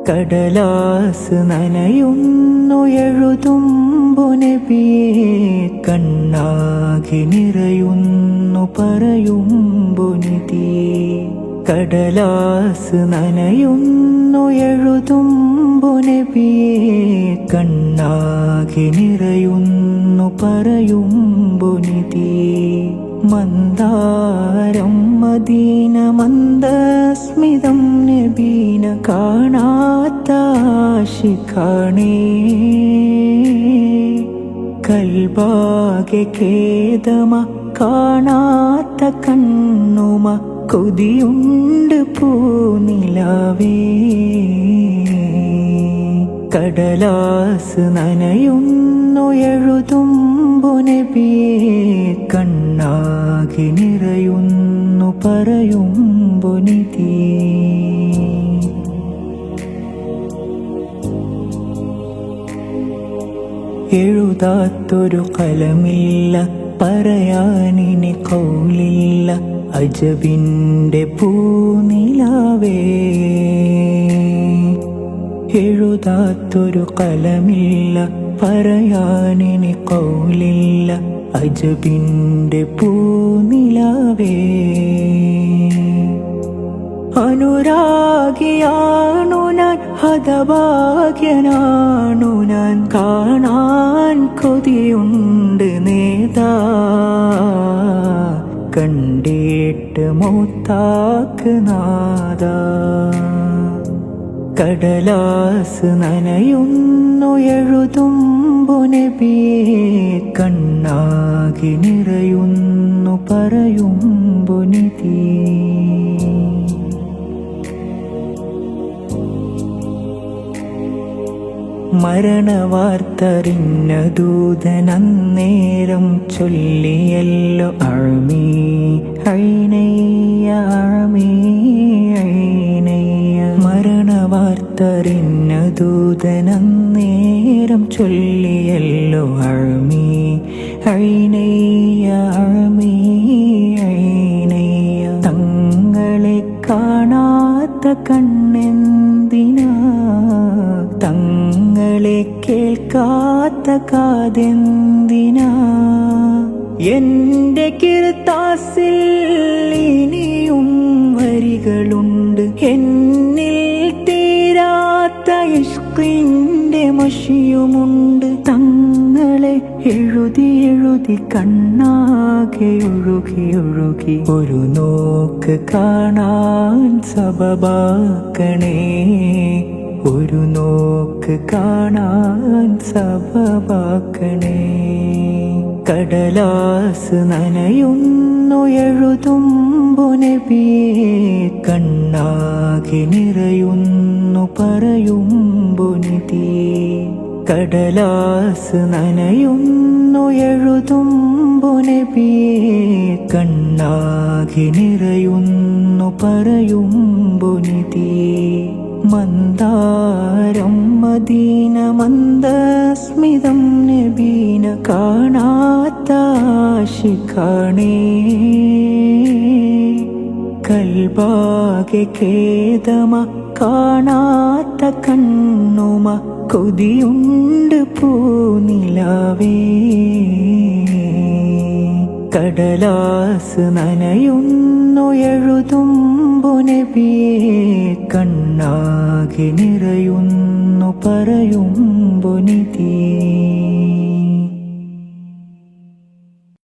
കടലാസ് നനയുന്നു എഴുതുമ്പു നബിയേ, കണ്ണാകി നിറയുന്നു പറയുമ്പു നിധിയേ. കടലാസ് നനയുന്നു എഴുതുമ്പു നബിയേ, കണ്ണാകി നിറയുന്നു പറയുമ്പു നിധിയേ. മന്ദാരം മദീന മന്ദസ്മിതം നബീന കാണാത്ത ആശിഖാണേ. കൽബാകെ ഖേദമ കാണാത്ത കണ്ണുമ കൊതിയുണ്ട് പൂനിലാവേ. കടലാസ് നനയുന്നു എഴുതുമ്പു നബിയേ, കണ്ണാകി നിറയുന്നു പറയുമ്പു നിധിയേ. എഴുതാത്തൊരു കലമില്ല, പറയാനിനി കൗലില്ല, അജബിൻ്റെ പൂനിലാവേ. എഴുതാത്തൊരു കലമില്ല, പറയാനിനി കൗലില്ല, അജബിൻ്റെ പൂനിലാവേ. അനുരാഗിയാണു ഞാൻ, ഹതഭാഗ്യനാണു ഞാൻ, കാണാൻ കൊതിയുണ്ട് നേതാ. കണ്ടിട്ട് മൗത്താക്ക് നാദാ. കടലാസ് നനയുന്നു എഴുതുമ്പു നബിയേ, കണ്ണാകി നിറയുന്നു പറയുമ്പു നിധിയേ. മരണവാർത്തറിഞ്ഞ ദൂതനന്നേരം ചൊല്ലിയല്ലോ, അഴ്മീ ഐനയ്യ അഴ്മീ ഐനയ്യ. മരണവാർത്തറിഞ്ഞ ദൂതനന്നേരം ചൊല്ലിയല്ലോ, അഴ്മീ ഐനയ്യ അഴ്മീ ഐനയ്യ. തങ്ങളെ കാണാത്ത കണ്ണെന്തിനാ, തങ്ങളെ കേൾക്കാത്ത കാതെന്തിനാ. എന്റെ കിർത്താസിൽ ഇനിയും വരികളുണ്ട്, എന്നിൽ തീരാത്ത ഇഷ്കിന്റെ മഷിയുമുണ്ട്. തങ്ങളെ എഴുതി എഴുതി കണ്ണാകെ ഒഴുകി ഒഴുകി, ഒരു നോക്ക് കാണാൻ സബബാക്കണേ. ഒരു നോക്ക് കാണാൻ സബബാക്കണേ. കടലാസ് നനയുന്നു എഴുതുമ്പു നബിയേ, കണ്ണാകി നിറയുന്നു പറയുമ്പു നിധിയേ. കടലാസ് നനയുന്നു എഴുതുമ്പു നബിയേ, കണ്ണാകി നിറയുന്നു പറയുമ്പു നിധിയേ. മന്ദാരം മദീന മന്ദസ്മിതം നബീന കാണാത്ത ആശിഖാണേ. കൽബാകെ ഖേദമ കാണാത്ത കണ്ണുമ കൊതിയുണ്ട് പൂനിലാവേ. കടലാസ് നനയുന്നു എഴുതുമ്പു നബിയേ, കണ്ണാകി നിറയുന്നു പറയുമ്പു നിധിയേ.